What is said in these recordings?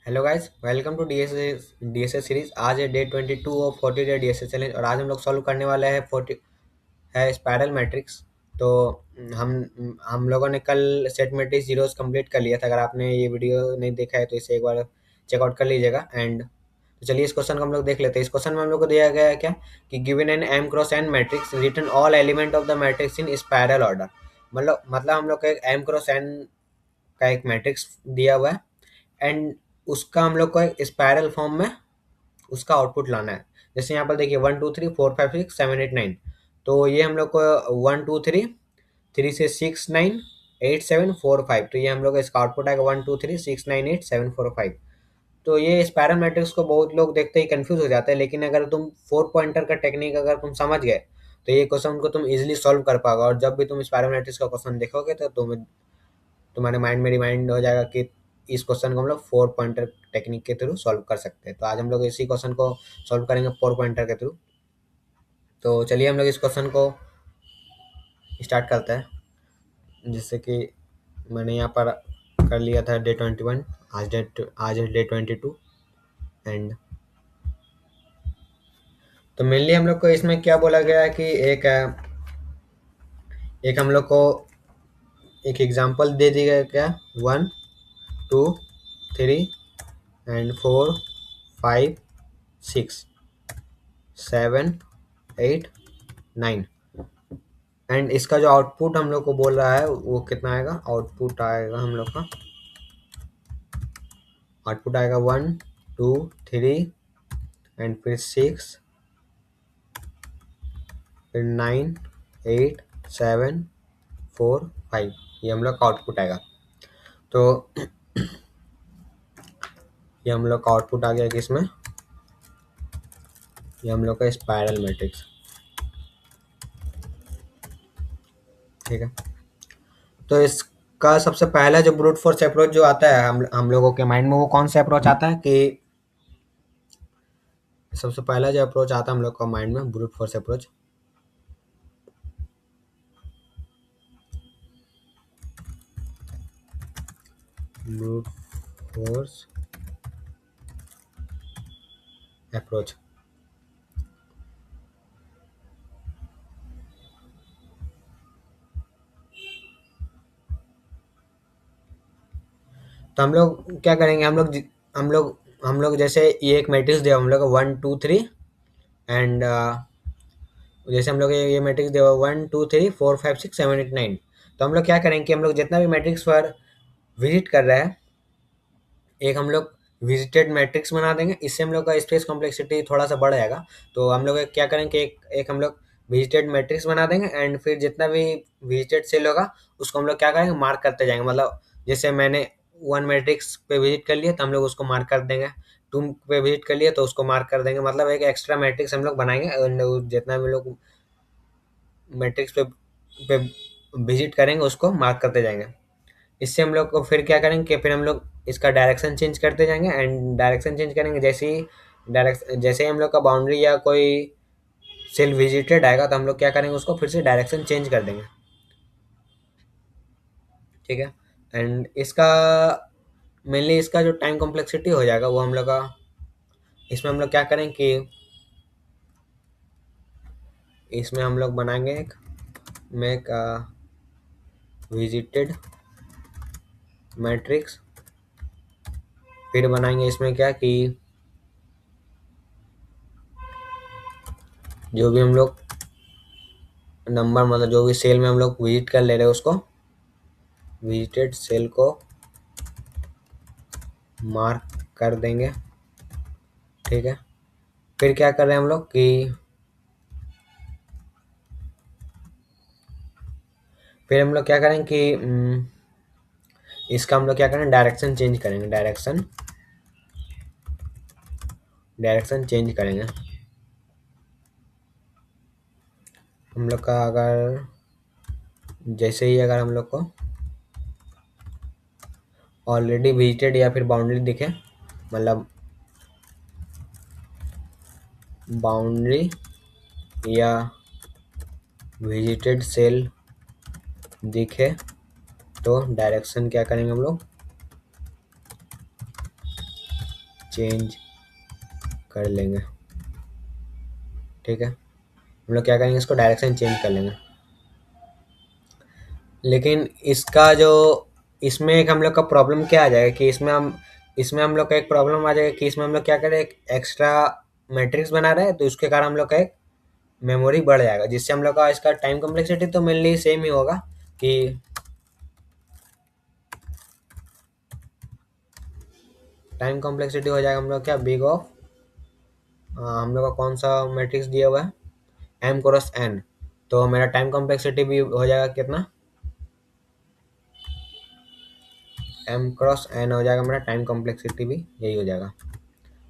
Hello guys, welcome to DSA series. आज है day 22 और 40 डे डीएसए चैलेंज और आज हम लोग सॉल्व करने वाले हैं 40 है स्पाइरल मैट्रिक्स। तो हम लोगों ने कल सेट मैट्रिक्स जीरोस कंप्लीट कर लिया था। अगर आपने ये वीडियो नहीं देखा है तो इसे एक बार चेकआउट कर लीजिएगा। एंड तो चलिए इस क्वेश्चन को हम लोग देख लेते हैं। इस क्वेश्चन में हम लोग को दिया गया है क्या कि given n m cross n matrix return all element of the matrix in spiral order. मतलब हम लोग को एक एम क्रॉस एन का एक मैट्रिक्स दिया हुआ है एंड उसका हम लोग को एक स्पायरल फॉर्म में उसका आउटपुट लाना है। जैसे यहाँ पर देखिए 1 2 3 4 5 6 7 8 9। तो ये हम लोग को 1 2 3 3 से 6 9 8 7 4 5। तो ये हम लोग का इसका आउटपुट आएगा 1 2 3 6 9 8 7 4 5। तो ये स्पायरल मैट्रिक्स को बहुत लोग देखते ही कंफ्यूज हो जाते हैं, लेकिन अगर तुम फोर पॉइंटर का टेक्निक अगर तुम समझ गए तो ये क्वेश्चन को तुम इजीली सॉल्व कर पाओगे। और जब भी तुम स्पायरल मैट्रिक्स का क्वेश्चन देखोगे तो तुम्हारे माइंड में रिमाइंड हो जाएगा कि इस क्वेश्चन को हम लोग फोर पॉइंटर टेक्निक के थ्रू सॉल्व कर सकते हैं। तो आज हम लोग इसी क्वेश्चन को सॉल्व करेंगे फोर पॉइंटर के थ्रू। तो चलिए हम लोग इस क्वेश्चन को स्टार्ट करते हैं। जिससे कि मैंने यहाँ पर कर लिया था डे 21, आज है डे 22। एंड तो मेनली हम लोग को इसमें क्या बोला गया है कि एक हम लोग को एक एग्जांपल दे दी गया क्या 1 2 3 and 4 5 6 7 8 9। एंड इसका जो आउटपुट हम लोग को बोल रहा है वो कितना आएगा। आउटपुट आएगा हम लोग का 1 2 3 एंड फिर 6 फिर 9 8 7 4 5। ये हम लोग का आउटपुट आएगा। तो ये हम लोग का आउटपुट आ गया किसमें, ये हम लोग का स्पाइरल मैट्रिक्स। ठीक है। तो इसका सबसे पहला जो ब्रूट फोर्स अप्रोच जो आता है हम लोगों के माइंड में, वो कौन सा अप्रोच आता है कि सबसे पहला जो अप्रोच आता है हम लोग का माइंड में brute force approach. Brute force approach. तो हम लोग क्या करेंगे, हम लोग जैसे ये एक मैट्रिक्स दिया हम लोग 1 2 3 एंड जैसे हम लोग ये मैट्रिक्स दिया 1 2 3 4 5 6 7 8 9। तो हम लोग क्या करेंगे कि हम लोग जितना भी मैट्रिक्स पर विजिट कर रहे हैं एक हम लोग विजिटेड मैट्रिक्स बना देंगे। इससे हम लोग का स्पेस कॉम्प्लेक्सिटी थोड़ा सा बढ़ जाएगा। तो हम लोग क्या करेंगे कि एक हम लोग विजिटेड मैट्रिक्स बना देंगे एंड फिर जितना भी विजिटेड सेल होगा उसको हम लोग क्या करेंगे, मार्क करते जाएंगे। मतलब जैसे मैंने वन मैट्रिक्स पे विजिट कर लिया तो हम लोग उसको मार्क कर देंगे, टू पे विजिट कर लिया तो उसको मार्क कर देंगे। मतलब एक एक्स्ट्रा मैट्रिक्स हम लोग बनाएंगे and जितना भी लोग मैट्रिक्स पे विजिट करेंगे उसको मार्क करते जाएंगे। इससे हम लोग को फिर क्या करेंगे कि फिर हम लोग इसका डायरेक्शन चेंज करते जाएंगे एंड डायरेक्शन चेंज करेंगे जैसे ही हम लोग का बाउंड्री या कोई सेल विजिटेड आएगा तो हम लोग क्या करेंगे, उसको फिर से डायरेक्शन चेंज कर देंगे। ठीक है। एंड इसका मेनली इसका जो टाइम कॉम्प्लेक्सिटी हो जाएगा वो हम लोग का, इसमें हम लोग क्या करेंगे कि इसमें हम लोग बनाएंगे एक मेक विजिटेड मैट्रिक्स। फिर बनाएंगे इसमें क्या कि जो भी हम लोग नंबर, मतलब जो भी सेल में हम लोग विजिट कर ले रहे हैं उसको विजिटेड सेल को मार्क कर देंगे। ठीक है। फिर क्या कर रहे हैं हम लोग कि फिर हम लोग क्या करेंगे कि इसका हम लोग क्या करेंगे, डायरेक्शन चेंज करेंगे। डायरेक्शन चेंज करेंगे हम लोग का। अगर जैसे ही अगर हम लोग को ऑलरेडी विजिटेड या फिर बाउंड्री दिखे, मतलब बाउंड्री या विजिटेड सेल दिखे तो डायरेक्शन क्या करेंगे हम लोग, चेंज कर लेंगे। ठीक है, हम लोग क्या करेंगे, इसको डायरेक्शन चेंज कर लेंगे। लेकिन इसका जो इसमें एक हम लोग का प्रॉब्लम क्या आ जाएगा कि इसमें हम लोग का एक प्रॉब्लम आ जाएगा कि इसमें हम लोग क्या करें, एक एक्स्ट्रा मैट्रिक्स बना रहे हैं, तो उसके कारण हम लोग का एक मेमोरी बढ़ जाएगा, जिससे हम लोग का इसका टाइम कॉम्प्लेक्सिटी तो मेनली सेम ही होगा कि टाइम कॉम्प्लेक्सिटी हो जाएगा हम लोग क्या, बिग ऑफ हम लोग का कौन सा मैट्रिक्स दिया हुआ है, एम क्रॉस एन। तो मेरा टाइम कॉम्प्लेक्सिटी भी हो जाएगा कितना, एम क्रॉस एन हो जाएगा मेरा टाइम कॉम्प्लेक्सिटी भी यही हो जाएगा।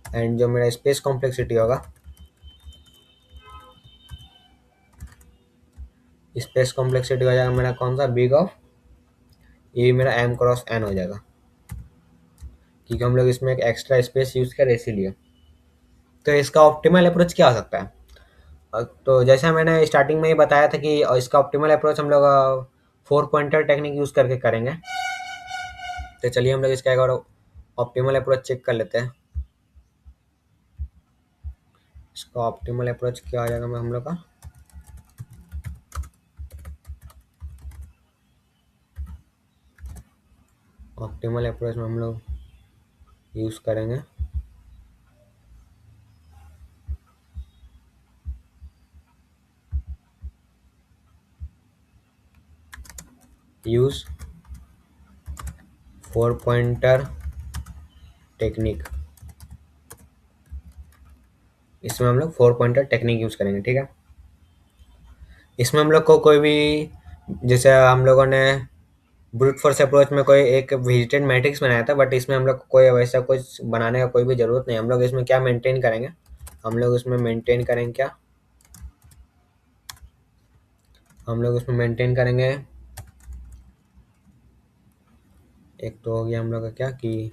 एंड जो मेरा स्पेस कॉम्प्लेक्सिटी होगा, स्पेस कॉम्प्लेक्सिटी हो जाएगा मेरा कौन सा, बिग ऑफ, ये मेरा एम क्रॉस एन हो जाएगा, क्योंकि हम लोग इसमें एक एक्स्ट्रा स्पेस यूज करें इसीलिए। तो इसका ऑप्टिमल अप्रोच क्या हो सकता है, तो जैसा मैंने स्टार्टिंग में ही बताया था कि इसका ऑप्टिमल अप्रोच हम लोग 4 पॉइंटर टेक्निक यूज करके करेंगे। तो चलिए हम लोग इसका एक और ऑप्टिमल अप्रोच चेक कर लेते हैं। इसका ऑप्टिमल अप्रोच क्या आ जाएगा हम लोग का, ऑप्टिमल अप्रोच में हम लोग यूज करेंगे यूज 4 पॉइंटर टेक्निक। इसमें हम लोग 4 पॉइंटर टेक्निक यूज करेंगे। ठीक है, इसमें हम लोग को कोई भी, जैसे हम लोगों ने ब्रूट फोर्स अप्रोच में कोई एक विजिटेड मैट्रिक्स बनाया था, बट इसमें हम लोग को कोई वैसा कुछ बनाने का कोई भी जरूरत नहीं। हम लोग इसमें क्या मेंटेन करेंगे, हम लोग इसमें मेंटेन करेंगे क्या, हम लोग इसमें मेंटेन करेंगे, एक तो हो गया हम लोग का क्या कि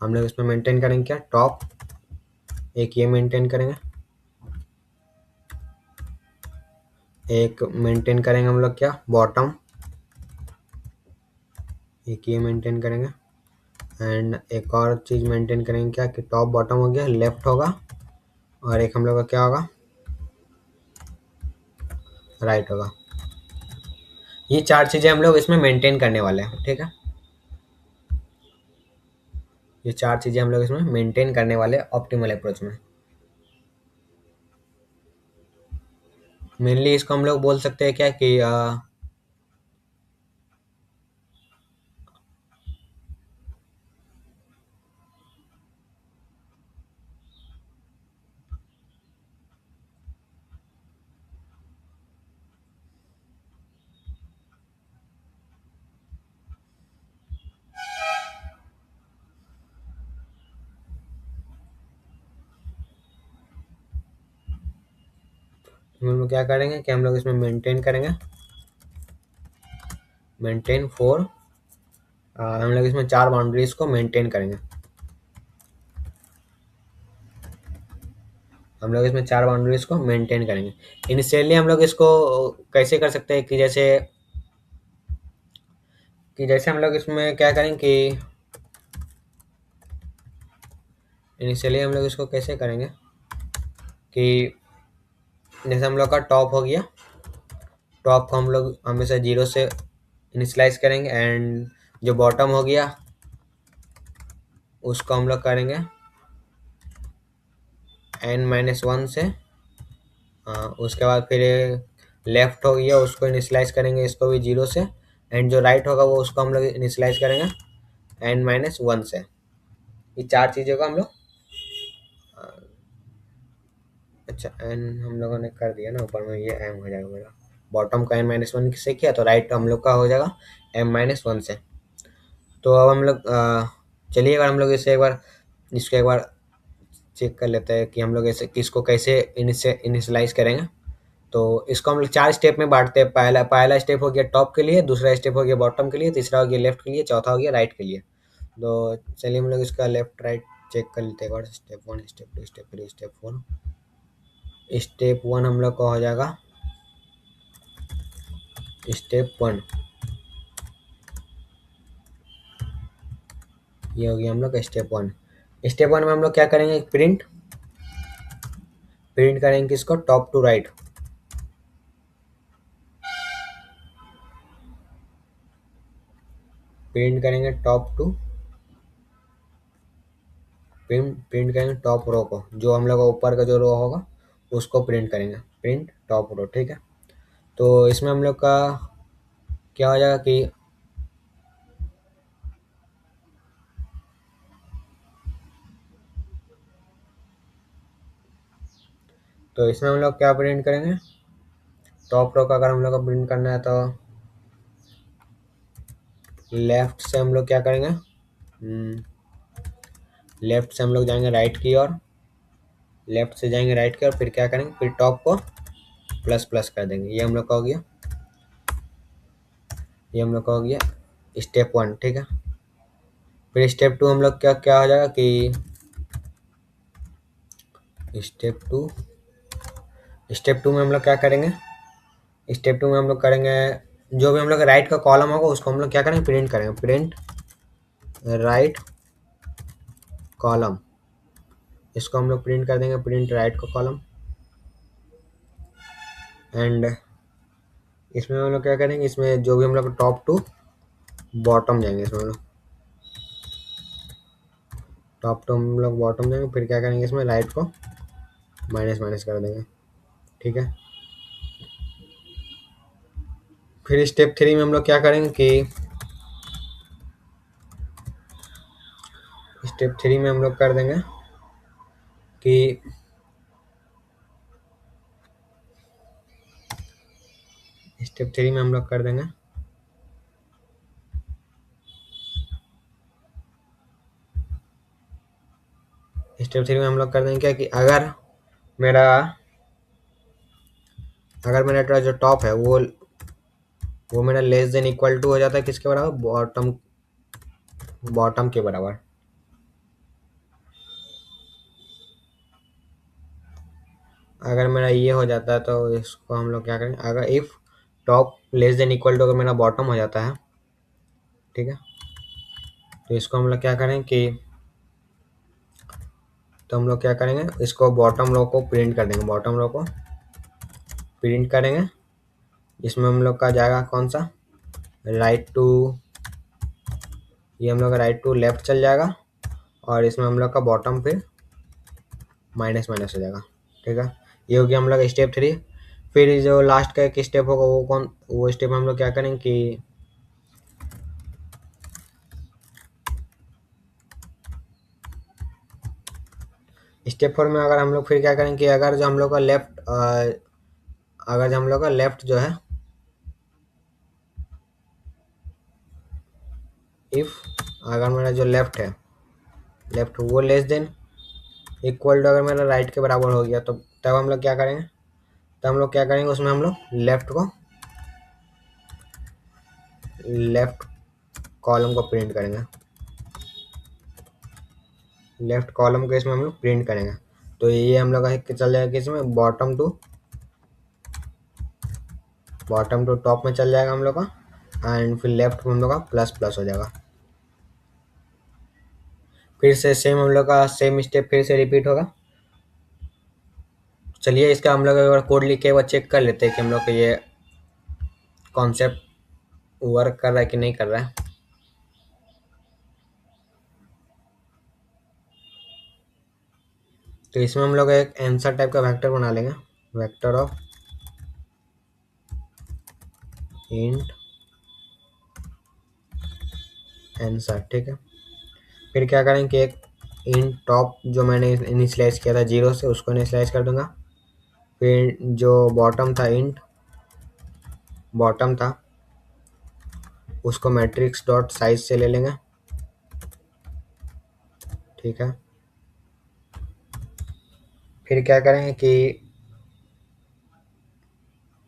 हम लोग इसमें मेंटेन करेंगे क्या, टॉप, एक ये मेंटेन करेंगे, एक मेंटेन करेंगे हम लोग क्या, बॉटम, एक ये मेंटेन करेंगे। एंड एक और चीज़ मेंटेन करेंगे क्या कि टॉप बॉटम हो गया, लेफ्ट होगा, और एक हम लोग का क्या होगा, राइट होगा। ये 4 चीज़ें हम लोग इसमें मेंटेन करने वाले हैं। ठीक है, ये 4 चीज़ें हम लोग इसमें मेंटेन करने वाले ऑप्टिमल अप्रोच में। मेनली इसको हम लोग बोल सकते हैं क्या कि हम लोग क्या करेंगे कि हम लोग इसमें मेंटेन करेंगे, मेंटेन 4, हम लोग इसमें 4 बाउंड्रीज को मेंटेन करेंगे। हम लोग इसमें 4 बाउंड्रीज को मेंटेन करेंगे। इनिशियली हम लोग इसको कैसे कर सकते हैं कि जैसे हम लोग इसमें क्या करेंगे कि इनिशियली हम लोग इसको कैसे करेंगे कि जैसे हम लोग का टॉप हो गया, टॉप को हम लोग हमेशा 0 से इनिशलाइज करेंगे, एंड जो बॉटम हो गया उसको हम लोग करेंगे n-1 से। उसके बाद फिर लेफ्ट हो गया, उसको इनिशलाइज करेंगे, इसको भी 0 से। एंड जो राइट होगा वो उसको हम लोग इनिशलाइज करेंगे n-1 से। ये 4 चीज़ों को हम लोग अच्छा एन हम लोगों ने कर दिया ना, ऊपर में ये एम हो जाएगा मेरा, बॉटम का n-1 से किया तो राइट हम लोग का हो जाएगा m-1 से। तो अब हम लोग चलिए अगर हम लोग इसे एक बार इसको एक बार चेक कर लेते हैं कि हम लोग ऐसे किसको कैसे इनिशियलाइज करेंगे। तो इसको हम लोग 4 स्टेप में बांटते हैं। पहला पहला स्टेप हो गया टॉप के लिए, दूसरा स्टेप हो गया बॉटम के लिए, तीसरा हो गया लेफ्ट के लिए, चौथा हो गया राइट के लिए। तो चलिए हम लोग इसका लेफ्ट राइट चेक कर लेते हैं एक बार। Step 1, step 2, step 3, step 4। Step 1 हम लोग का हो जाएगा, स्टेप 1 ये हो गया हम लोग का स्टेप 1। स्टेप वन में हम लोग क्या करेंगे, प्रिंट प्रिंट करेंगे किसको, टॉप टू राइट। प्रिंट करेंगे टॉप टू प्रिंट करेंगे टॉप रो को, जो हम लोग का ऊपर का जो रो होगा उसको प्रिंट करेंगे, प्रिंट टॉप रो। ठीक है, तो इसमें हम लोग का क्या हो जाएगा कि तो इसमें हम लोग क्या प्रिंट करेंगे, टॉप रो का अगर हम लोग को प्रिंट करना है तो लेफ्ट से हम लोग क्या करेंगे, लेफ्ट से हम लोग जाएंगे राइट की ओर, लेफ्ट से जाएंगे राइट की ओर, फिर क्या करेंगे, फिर टॉप को प्लस प्लस कर देंगे। ये हम लोग का हो गया, ये हम लोग का हो गया स्टेप वन। ठीक है, फिर स्टेप टू हम लोग क्या क्या हो जाएगा कि स्टेप टू स्टेप टू में हम लोग क्या करेंगे, स्टेप टू में हम लोग करेंगे जो भी हम लोग राइट का कॉलम होगा उसको हम लोग क्या करेंगे, प्रिंट करेंगे, प्रिंट राइट कॉलम। इसको हम लोग प्रिंट कर देंगे, प्रिंट राइट का कॉलम। एंड इसमें हम लोग क्या करेंगे, इसमें जो भी हम लोग टॉप टू बॉटम जाएंगे, इसमें हम लोग टॉप टू हम लोग बॉटम जाएंगे, फिर क्या करेंगे, इसमें राइट को माइनस माइनस कर देंगे। ठीक है, फिर स्टेप थ्री में हम लोग क्या करेंगे कि स्टेप थ्री में हम लोग कर देंगे कि स्टेप थ्री में हम लोग कर देंगे स्टेप थ्री में हम लोग कर देंगे क्या कि मेरा अगर मेरा जो टॉप है वो मेरा लेस देन इक्वल टू हो जाता है किसके बराबर, बॉटम के बराबर। अगर मेरा ये हो जाता है तो इसको हम लोग क्या करेंगे, अगर if top less than equal to अगर मेरा बॉटम हो जाता है, ठीक है, तो इसको हम लोग क्या करेंगे कि तो हम लोग क्या करेंगे, इसको बॉटम रो को प्रिंट कर देंगे, बॉटम रो को प्रिंट करेंगे। इसमें हम लोग का जाएगा कौन सा, राइट टू, ये हम लोग का राइट टू लेफ्ट चल जाएगा, और इसमें हम लोग का बॉटम फिर माइनस माइनस हो जाएगा। ठीक है, ये हो गया हम लोग स्टेप थ्री। फिर जो लास्ट का एक स्टेप होगा वो स्टेप हम लोग क्या करेंगे कि स्टेप फोर में अगर हम लोग फिर क्या करेंगे कि अगर जो हम लोग का लेफ्ट जो है, इफ अगर मेरा जो लेफ्ट वो लेस देन इक्वल टू अगर मेरा राइट के बराबर हो गया, तो तब हम लोग क्या करेंगे, उसमें हम लोग लेफ्ट कॉलम को प्रिंट करेंगे, लेफ्ट कॉलम को इसमें हम लोग प्रिंट करेंगे। तो ये हम लोग का चल जाएगा इसमें बॉटम टू टॉप में चल जाएगा हम लोग का, एंड फिर लेफ्ट में हम लोग का प्लस प्लस हो जाएगा। फिर से सेम हम लोग का सेम स्टेप फिर से रिपीट होगा। चलिए इसका हम लोग अगर कोड लिख के एक बार चेक कर लेते हैं कि हम लोग का ये कॉन्सेप्ट वर्क कर रहा है कि नहीं कर रहा है। तो इसमें हम लोग एक आंसर टाइप का वेक्टर बना लेंगे, वेक्टर ऑफ इंट आंसर। ठीक है, फिर क्या करेंगे कि एक इंट टॉप जो मैंने इनिशियलाइज किया था 0 से, उसको इनिशियलाइज कर दूंगा। फिर जो बॉटम था उसको मैट्रिक्स डॉट साइज से ले लेंगे। ठीक है, फिर क्या करेंगे कि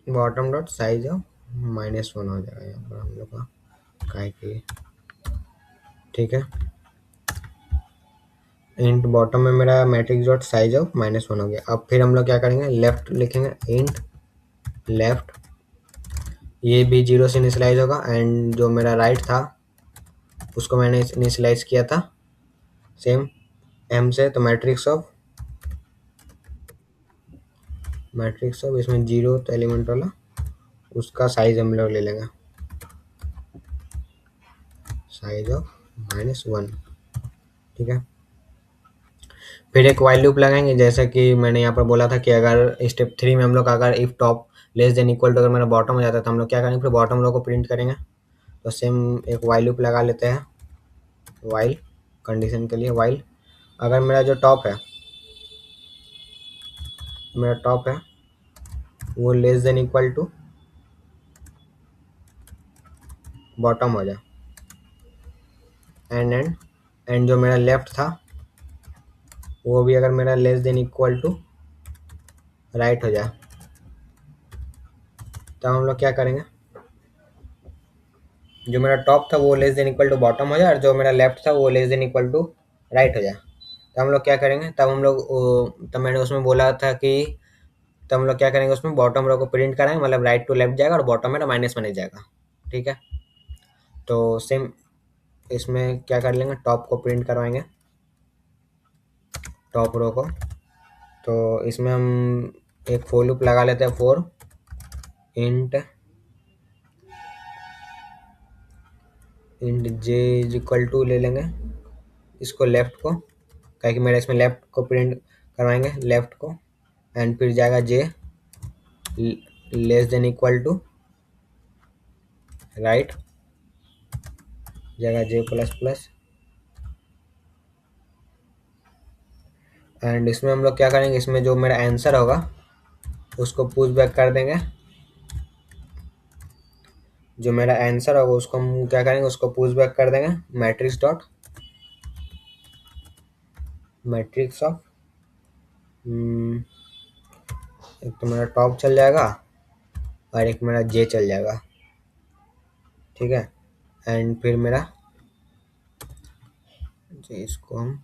बॉटम डॉट साइज ऑफ -1 हो जाएगा यहाँ पर हम लोग का काय के। ठीक है, इंट बॉटम में मेरा मैट्रिक्स डॉट साइज ऑफ -1 हो गया। अब फिर हम लोग क्या करेंगे, लेफ्ट लिखेंगे, इंट लेफ्ट, ये भी 0 से इनिशियलाइज होगा, एंड जो मेरा राइट था उसको मैंने इनिशियलाइज किया था सेम एम से, तो मैट्रिक्स ऑफ इसमें जीरो एलिमेंट वाला उसका साइज हम लोग ले लेंगे, साइज ऑफ -1। ठीक है, फिर एक वाइल लूप लगाएंगे, जैसा कि मैंने यहाँ पर बोला था कि अगर स्टेप 3 में हम लोग अगर if top less than equal to अगर मेरा बॉटम हो जाता है तो हम लोग क्या करेंगे, फिर बॉटम रो को प्रिंट करेंगे। तो सेम एक वाइल लूप लगा लेते हैं, वाइल कंडीशन के लिए, वाइल अगर मेरा जो टॉप है वो less than equal to bottom हो जाए, एंड जो मेरा लेफ्ट था वो भी अगर मेरा less than equal to right हो जाए, तो हम लोग क्या करेंगे, जो मेरा टॉप था वो less than equal to bottom हो जाए और जो मेरा लेफ्ट था वो less than equal to right हो जाए। तो हम लोग क्या करेंगे, तब मैंने उसमें बोला था कि तब हम लोग क्या करेंगे, उसमें बॉटम रो को प्रिंट कराएंगे, मतलब राइट टू लेफ्ट जाएगा और बॉटम मेरा -1 जाएगा। ठीक है, तो सेम इसमें क्या कर लेंगे, टॉप को प्रिंट करवाएंगे, टॉप रो को। तो इसमें हम एक फोर लूप लगा लेते हैं, for int J is equal to ले लेंगे इसको, लेफ्ट को, क्या कि मेरा इसमें लेफ्ट को प्रिंट करवाएंगे, लेफ्ट को, एंड फिर जाएगा J less than equal to right, जाएगा जे प्लस प्लस, एंड इसमें हम लोग क्या करेंगे, इसमें जो मेरा आंसर होगा उसको पुश बैक कर देंगे, जो मेरा आंसर होगा उसको हम क्या करेंगे, उसको पुश बैक कर देंगे, मैट्रिक्स ऑफ एक तो मेरा टॉप चल जाएगा और एक मेरा जे चल जाएगा। ठीक है, एंड फिर मेरा इसको हम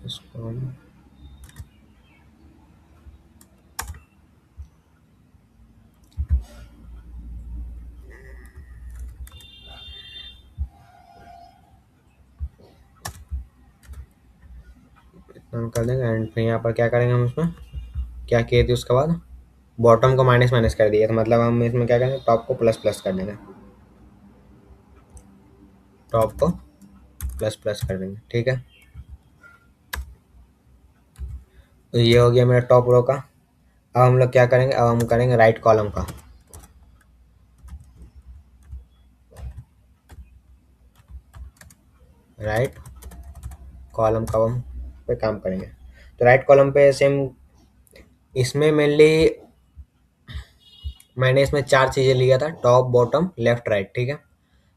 इसको हम इतना कर देंगे, एंड फिर यहाँ पर क्या करेंगे, हम इसमें क्या किए थे उसके बाद बॉटम को माइनस माइनस कर दिया, तो मतलब हम इसमें क्या करेंगे, टॉप को प्लस प्लस कर देंगे, टॉप को प्लस प्लस कर देंगे। ठीक है, तो ये हो गया मेरा टॉप रो का। अब हम लोग क्या करेंगे, अब हम करेंगे राइट कॉलम का, राइट कॉलम का हम पे काम करेंगे। तो राइट कॉलम पे सेम, इसमें मेनली मैंने इसमें 4 चीज़ें लिया था, टॉप बॉटम लेफ्ट राइट। ठीक है,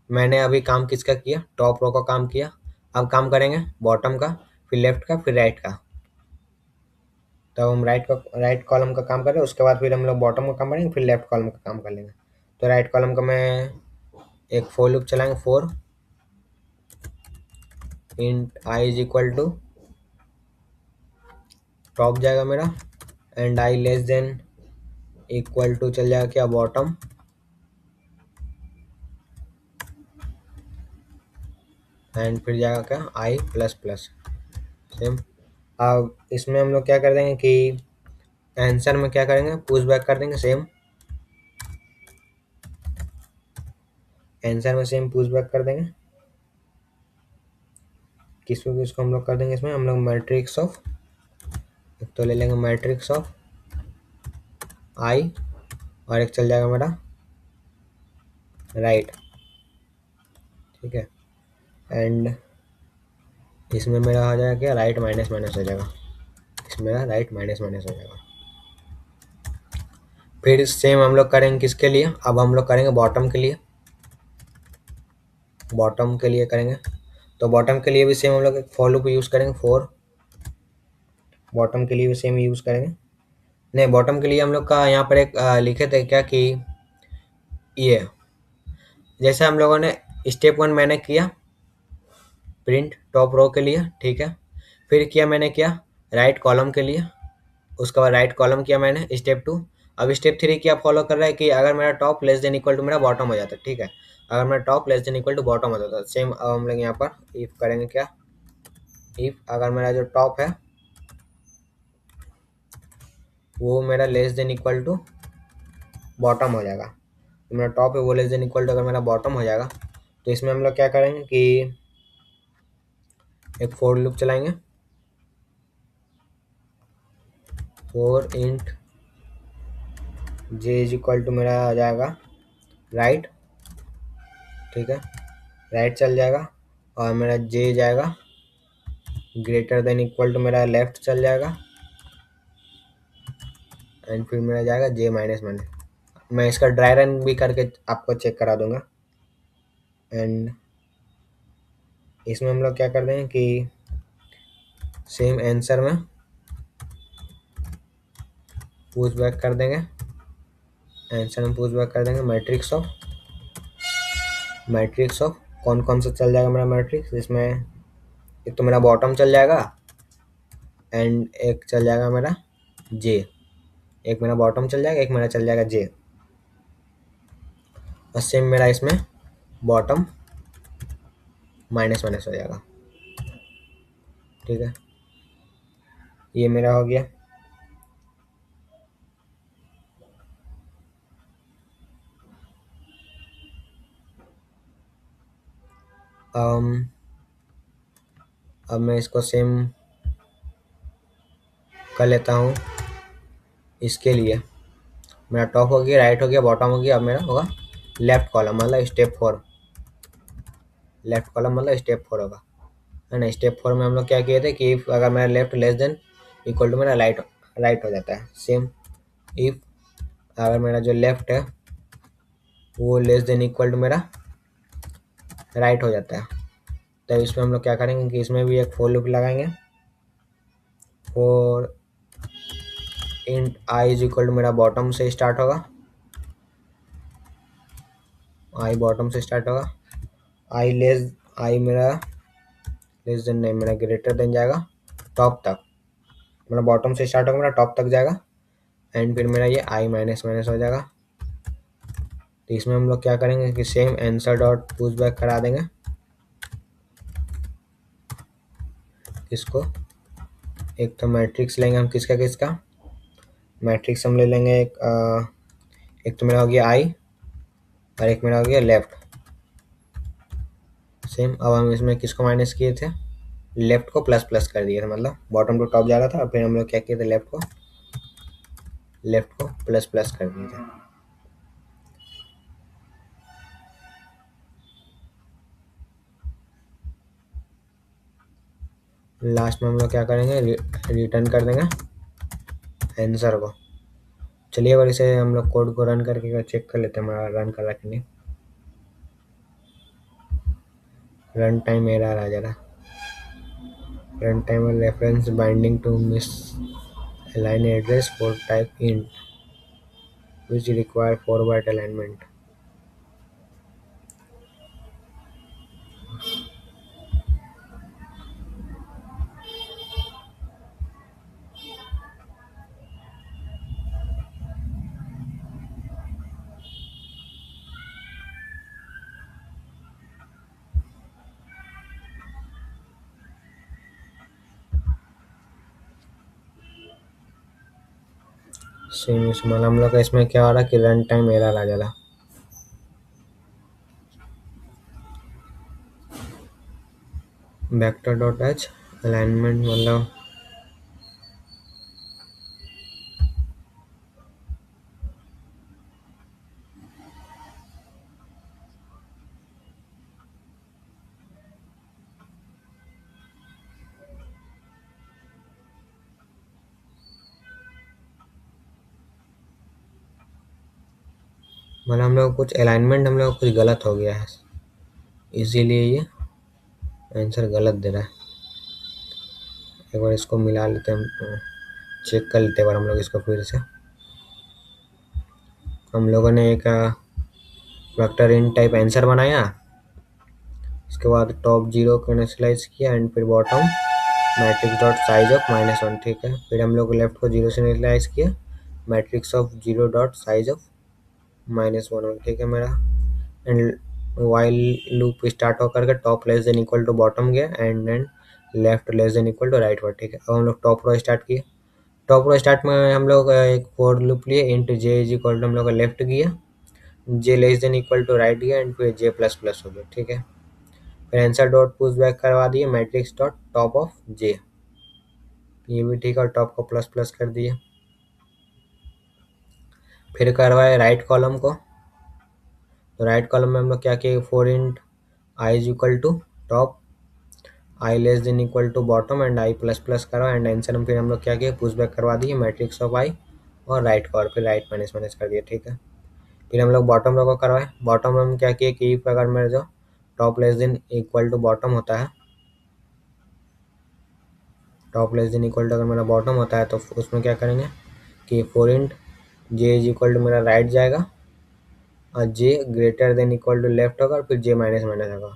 मैंने अभी काम किसका किया, टॉप रो का काम किया। अब काम करेंगे बॉटम का, फिर लेफ्ट का, फिर राइट का। तब हम राइट कॉलम का काम करें, उसके बाद फिर हम लोग बॉटम का काम करेंगे, फिर लेफ्ट कॉलम का काम कर लेंगे। तो राइट कॉलम का मैं एक फोर लूप चलाएंगे, for int i is equal to top जाएगा मेरा, and i less than equal to चल जाएगा क्या, बॉटम, एंड फिर जाएगा क्या, आई प्लस प्लस, सेम। अब इसमें हम लोग क्या कर देंगे कि आंसर में क्या करेंगे, पुश बैक कर देंगे, सेम आंसर में सेम पुश बैक कर देंगे। किसको हम लोग कर देंगे, इसमें हम लोग मैट्रिक्स ऑफ, एक तो ले लेंगे मैट्रिक्स ऑफ आई, और एक चल जाएगा मेरा राइट। ठीक है, एंड इसमें मेरा हो जाएगा क्या, राइट माइनस माइनस हो जाएगा, इसमें मेरा राइट माइनस माइनस हो जाएगा। फिर सेम हम लोग करेंगे किसके लिए, अब हम लोग करेंगे बॉटम के लिए, बॉटम के लिए करेंगे। तो बॉटम के लिए भी सेम हम लोग एक फॉर लूप यूज़ करेंगे, फोर, बॉटम के लिए भी सेम यूज़ करेंगे। नहीं, बॉटम के लिए हम लोग का यहाँ पर एक लिखे थे क्या कि ये, जैसे हम लोगों ने स्टेप 1 मैंने किया प्रिंट टॉप रो के लिए। ठीक है, फिर किया मैंने क्या राइट कॉलम के लिए, उसके बाद राइट कॉलम किया मैंने स्टेप 2। अब स्टेप 3 क्या फॉलो कर रहा है कि अगर मेरा top less than equal to मेरा बॉटम हो जाता है, ठीक है, अगर मेरा top less than equal to bottom हो जाता है, सेम अब हम लोग यहाँ पर इफ करेंगे क्या, इफ अगर मेरा जो टॉप है वो मेरा less than equal to bottom हो जाएगा, तो मेरा टॉप है वो लेस देन इक्वल टू अगर मेरा बॉटम हो जाएगा, तो इसमें हम लोग क्या करेंगे कि एक फोर लूप चलाएंगे, for int J is equal to मेरा आ जाएगा राइट, ठीक है, राइट चल जाएगा, और मेरा जे जाएगा ग्रेटर देन इक्वल टू मेरा लेफ्ट चल जाएगा, एंड फिर मेरा जाएगा जे माइनस माइनस। मैं इसका ड्राई रन भी करके आपको चेक करा दूंगा। एंड इसमें हम लोग क्या कर देंगे कि सेम आंसर में पुश बैक कर देंगे, आंसर में पुश बैक कर देंगे मैट्रिक्स ऑफ कौन कौन सा चल जाएगा मेरा मैट्रिक्स, इसमें एक तो मेरा बॉटम चल जाएगा एंड एक चल जाएगा मेरा जे, एक मेरा बॉटम चल जाएगा, एक मेरा चल जाएगा जे, और सेम मेरा इसमें बॉटम माइनस माइनस हो जाएगा, ठीक है, ये मेरा हो गया। अब मैं इसको सेम कर लेता हूँ, इसके लिए मेरा टॉप हो गया, राइट हो गया, बॉटम हो गया, अब मेरा होगा लेफ्ट कॉलम मतलब स्टेप 4, लेफ्ट कॉलम मतलब स्टेप 4 होगा, है ना। स्टेप 4 में हम लोग क्या किए थे कि इफ अगर मेरा left less than equal to मेरा राइट हो जाता है, सेम इफ अगर मेरा जो लेफ्ट है वो लेस देन इक्वल टू मेरा राइट हो जाता है, तब इसमें हम लोग क्या करेंगे कि इसमें भी एक फोर लूप लगाएंगे, for int i is equal to मेरा बॉटम से स्टार्ट होगा, आई बॉटम से स्टार्ट होगा, आई मेरा लेस देन नहीं, मेरा ग्रेटर देन जाएगा टॉप तक, मेरा बॉटम से स्टार्ट होगा, मेरा टॉप तक जाएगा, एंड फिर मेरा ये आई माइनस माइनस हो जाएगा। तो इसमें हम लोग क्या करेंगे कि same answer dot push back करा देंगे, इसको एक तो मैट्रिक्स लेंगे हम किसका मैट्रिक्स हम ले लेंगे एक तो मेरा हो गया आई और एक मेरा हो गया लेफ्ट, सेम। अब हम इसमें किसको माइनस किए थे, लेफ्ट को प्लस प्लस कर दिए थे, मतलब बॉटम टू टॉप जा रहा था, फिर हम लोग क्या किए थे लेफ्ट को प्लस प्लस कर दिए थे। लास्ट में हम लोग क्या करेंगे, रिटर्न कर देंगे आंसर को। चलिए अगर इसे हम लोग कोड को रन करके चेक कर लेते हैं हमारा रन कर रहा कि नहीं। रन टाइम एरर आ जा रहा, run time reference binding to mis align address for type int which require forward alignment। Same इसमें हम लोग का इसमें क्या हो रहा है कि रन टाइम एरर आ जा रहा। वेक्टर डॉट एच अलाइनमेंट मतलब हम लोग कुछ अलाइनमेंट हम लोग कुछ गलत हो गया है, इसीलिए ये आंसर गलत दे रहा है। एक बार इसको मिला लेते हैं, हम चेक कर लेते हैं हम लोग इसको फिर से। हम लोगों ने एक वेक्टर इन टाइप आंसर बनाया, उसके बाद टॉप 0 को इनिशियलाइज किया एंड फिर bottom matrix dot size of -1, ठीक है। फिर हम लोग लेफ्ट को 0 से इनिशियलाइज किया, matrix of 0 dot size of -1, ठीक है मेरा। एंड वाइल लूप स्टार्ट होकर के top less than equal to bottom गया and then left less than equal to right पर, ठीक है। अब हम लोग टॉप रो स्टार्ट किए। टॉप रो स्टार्ट में हम लोग एक फॉर लूप लिए, into J is equal to हम लोग लेफ्ट किया, J less than equal to right गया एंड फिर जे प्लस प्लस हो गया, ठीक है। फिर आंसर डॉट पुश बैक करवा दिए, मैट्रिक्स डॉट टॉप ऑफ जे, ये भी ठीक है, और टॉप को प्लस प्लस कर दिए। फिर करवाए राइट कॉलम को, तो राइट कॉलम में हम लोग क्या किए, 4 int i is equal to top, i less than equal to bottom and i plus plus करा एंड आंसर हम फिर हम लोग क्या किए, पुश बैक करवा दिए, मैट्रिक्स ऑफ आई और राइट को, और फिर राइट माइनस माइनस कर दिया, ठीक है। फिर हम लोग बॉटम रो को करवाए। बॉटम रो में क्या किए कि इफ अगर मेरा जो top less than equal to bottom होता है, top less than equal to अगर मेरा बॉटम होता है, तो उसमें क्या करेंगे कि 4 int J is equal to मेरा राइट जाएगा और J greater than equal to left होगा और फिर जे माइनस माइनस होगा।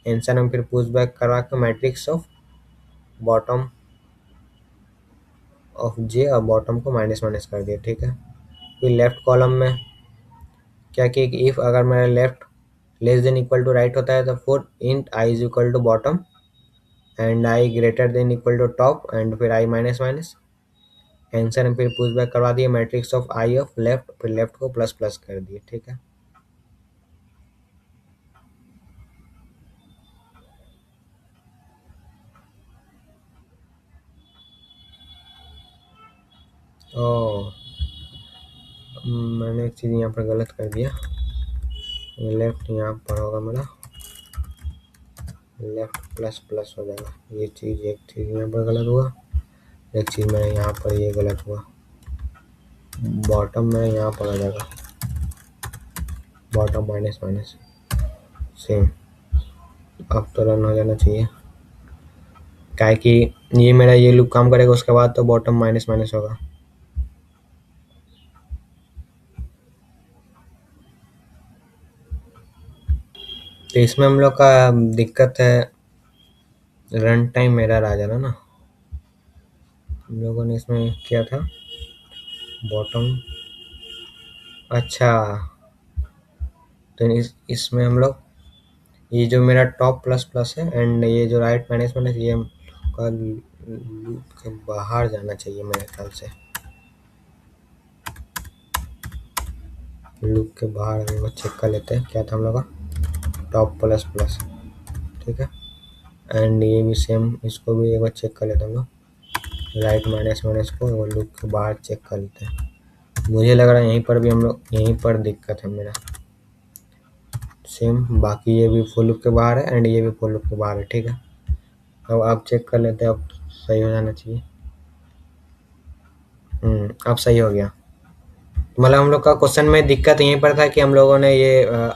आंसर हम फिर पुश बैक करवा के matrix of bottom of J और बॉटम को माइनस माइनस कर दिया, ठीक है। फिर लेफ्ट कॉलम में क्या किया कि इफ अगर मेरा left less than equal to right होता है, तो 4 int i is equal to bottom and i greater than equal to top and फिर आई माइनस माइनस। आंसर हम फिर पुश बैक करवा दिए, matrix of I of left, फिर left को प्लस प्लस कर दिए, ठीक है। ओ, मैंने एक चीज़ यहाँ पर गलत कर दिया, लेफ्ट यहाँ पर होगा मेरा लेफ्ट प्लस प्लस हो जाएगा, ये चीज़ एक चीज़ यहाँ पर गलत हुआ, एक चीज़ मेरा यहाँ पर ये गलत हुआ, बॉटम में यहाँ पर आ जाएगा बॉटम माइनस माइनस सेम। अब तो रन हो जाना चाहिए, क्या कि ये मेरा ये लूप काम करेगा, उसके बाद तो बॉटम माइनस माइनस होगा। तो इसमें हम लोग का दिक्कत है, रन टाइम एरर आ जाना ना। हम लोगों ने इसमें किया था बॉटम, अच्छा, तो इसमें हम लोग ये जो मेरा टॉप प्लस प्लस है एंड ये जो राइट माइनस माइनस, ये का लूप के बाहर जाना चाहिए मेरे ख्याल से, लूप के बाहर हम लोग चेक कर लेते हैं क्या था हम लोग का टॉप प्लस प्लस, ठीक है। एंड ये भी सेम, इसको भी एक बार चेक कर लेते हैं हम लोग, राइट माइनस माइनस को वो लूप के बाहर चेक कर लेते हैं। मुझे लग रहा है यहीं पर भी हम लोग, यहीं पर दिक्कत है मेरा, सेम, बाकी ये भी फुल लूप के बाहर है एंड ये भी फुल लूप के बाहर है, ठीक है। अब आप चेक कर लेते हैं, अब सही हो जाना चाहिए। अब सही हो गया। मतलब हम लोग का क्वेश्चन में दिक्कत यहीं पर था कि हम लोगों ने ये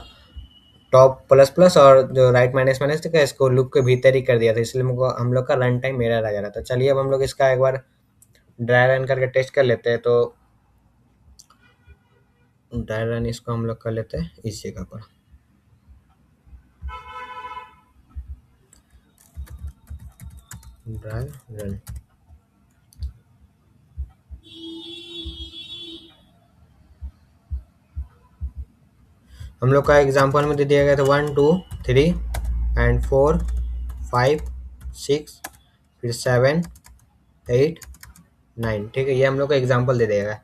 टॉप प्लस प्लस और जो राइट माइनस माइनस था इसको लूप के भीतर ही कर दिया था, इसलिए हम लोग का रन टाइम एरर आ जा रहा था। चलिए अब हम लोग इसका एक बार ड्राई रन करके टेस्ट कर लेते हैं। तो ड्राई रन इसको हम लोग कर लेते हैं इस जगह पर, ड्राई रन। हम लोग का एग्जाम्पल में दे दिया गया था 1 2 3 एंड 4 5 6 फिर 7 8 9, ठीक है। ये हम लोग का एग्जाम्पल दे दिया गया।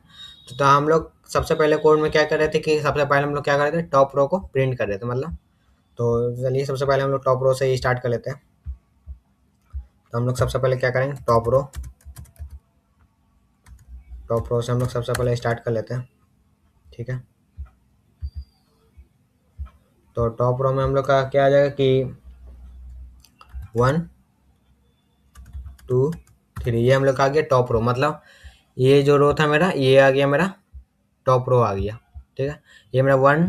तो हम लोग सबसे पहले कोड में क्या कर रहे थे कि सबसे पहले हम लोग क्या कर रहे थे, टॉप रो को प्रिंट कर रहे थे मतलब। तो चलिए सबसे पहले हम लोग टॉप रो से ही स्टार्ट कर लेते हैं। तो हम लोग सबसे पहले क्या करेंगे, टॉप रो से हम लोग सबसे पहले स्टार्ट कर लेते हैं, ठीक है। तो टॉप रो में हम लोग का क्या आ जाएगा कि 1 2 3, ये हम लोग का आ गया टॉप रो, मतलब ये जो रो था मेरा ये आ गया मेरा टॉप रो आ गया, ठीक है। ये मेरा 1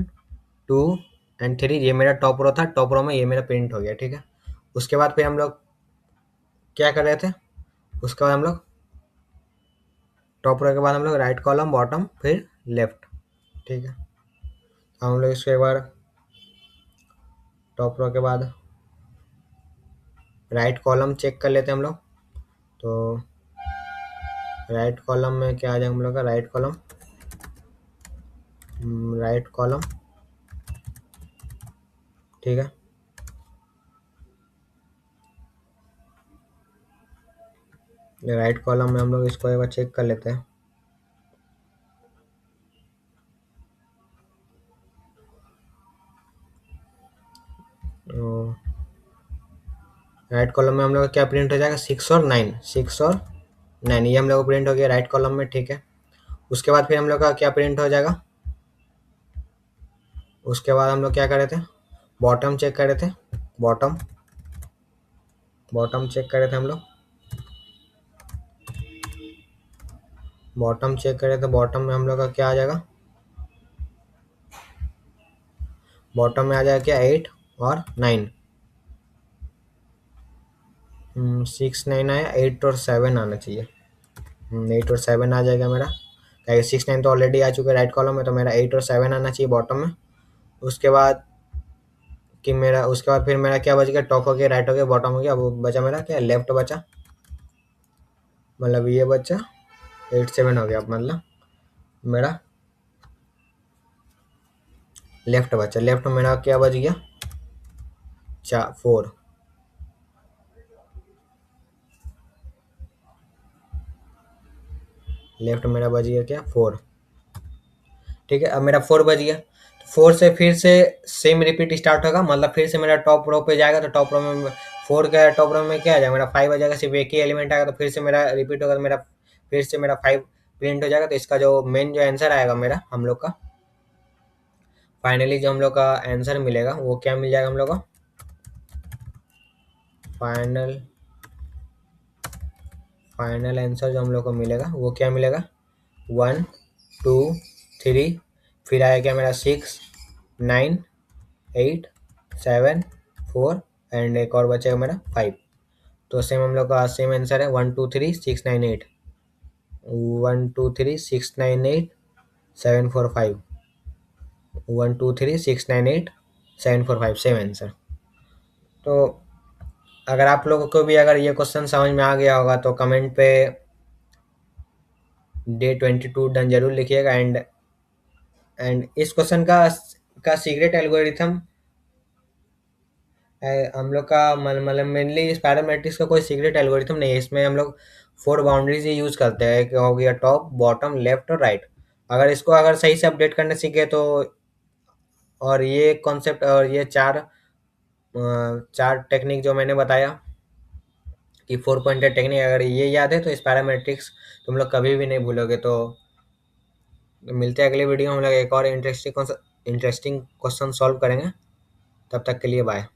2 एंड 3 ये मेरा टॉप रो था, टॉप रो में ये मेरा प्रिंट हो गया, ठीक है। उसके बाद फिर हम लोग क्या कर रहे थे, उसके बाद हम लोग टॉप रो के बाद हम लोग राइट कॉलम बॉटम फिर लेफ्ट, ठीक है। तो हम लोग इसको एक बार टॉप रो के बाद राइट कॉलम चेक कर लेते हैं हम लोग, तो राइट कॉलम में क्या आ जाएगा हम लोग का, राइट कॉलम, राइट कॉलम, ठीक है। राइट कॉलम में हम लोग इसको एक बार चेक कर लेते हैं। तो राइट कॉलम में हम लोग का क्या प्रिंट हो जाएगा, 6 और 9, 6 और 9 ये हम लोग को प्रिंट हो गया राइट कॉलम में, ठीक है। उसके बाद फिर हम लोग का क्या प्रिंट हो जाएगा, उसके बाद हम लोग क्या कर रहे थे, बॉटम चेक कर रहे थे, बॉटम, बॉटम चेक कर रहे थे हम लोग, बॉटम चेक कर रहे थे। बॉटम में हम लोग का क्या आ जाएगा, बॉटम में आ जाएगा क्या, 8 और 9, 6 9 आया, 8 और 7 आना चाहिए। 8 और 7 आ जाएगा मेरा, क्या 6 9 तो ऑलरेडी आ चुका है राइट कॉलम में, तो मेरा 8 और 7 आना चाहिए बॉटम में। उसके बाद कि मेरा, उसके बाद फिर मेरा क्या बच गया, टॉप हो गया, राइट हो गया, बॉटम हो गया, अब बचा मेरा क्या, लेफ्ट बचा, मतलब ये बचा 8 7 हो गया, मतलब मेरा लेफ्ट बचा। लेफ्ट में मेरा क्या बच गया, 4, लेफ्ट मेरा बच गया क्या, 4, ठीक है। अब मेरा 4 बच गया, 4 से फिर से सेम रिपीट स्टार्ट होगा, मतलब फिर से मेरा टॉप रो पे जाएगा, तो टॉप रो में 4 का टॉप रो में क्या आ जाएगा, मेरा 5 आ जाएगा, सिर्फ एक ही एलिमेंट आएगा, तो फिर से मेरा रिपीट होगा, तो मेरा फिर से मेरा 5 प्रिंट हो जाएगा। तो इसका जो मेन जो आंसर आएगा मेरा, हम लोग का फाइनली जो हम लोग का आंसर मिलेगा वो क्या मिल जाएगा हम लोग का, फाइनल फाइनल आंसर जो हम लोग को मिलेगा वो क्या मिलेगा, 1 2 3, फिर आया क्या मेरा 6 9 8 7 4 एंड एक और बचेगा मेरा 5। तो सेम हम लोग का सेम आंसर है 1 2 3 6 9 8, 1 2 3 6 9 8 7 4 5, 1 2 3 6 9 8 7 4 5, सेम आंसर। तो अगर आप लोगों को भी अगर ये क्वेश्चन समझ में आ गया होगा तो कमेंट पे डे 22 डन जरूर लिखिएगा। एंड इस क्वेश्चन का सीक्रेट एल्गोरिथम हम लोग का मतलब मेनली इस पैरामेट्रिक्स का कोई सीक्रेट एल्गोरिथम नहीं है, इसमें हम लोग 4 बाउंड्रीज ही यूज करते हैं, एक हो गया टॉप बॉटम लेफ्ट और राइट। अगर इसको अगर सही से अपडेट करने सीखे तो, और ये कॉन्सेप्ट और ये चार टेक्निक जो मैंने बताया कि 4 पॉइंटेड टेक्निक, अगर ये याद है तो इस पैरामेट्रिक्स तुम लोग कभी भी नहीं भूलोगे। तो मिलते हैं अगले वीडियो में, हम लोग एक और इंटरेस्टिंग क्वेश्चन सॉल्व करेंगे। तब तक के लिए बाय।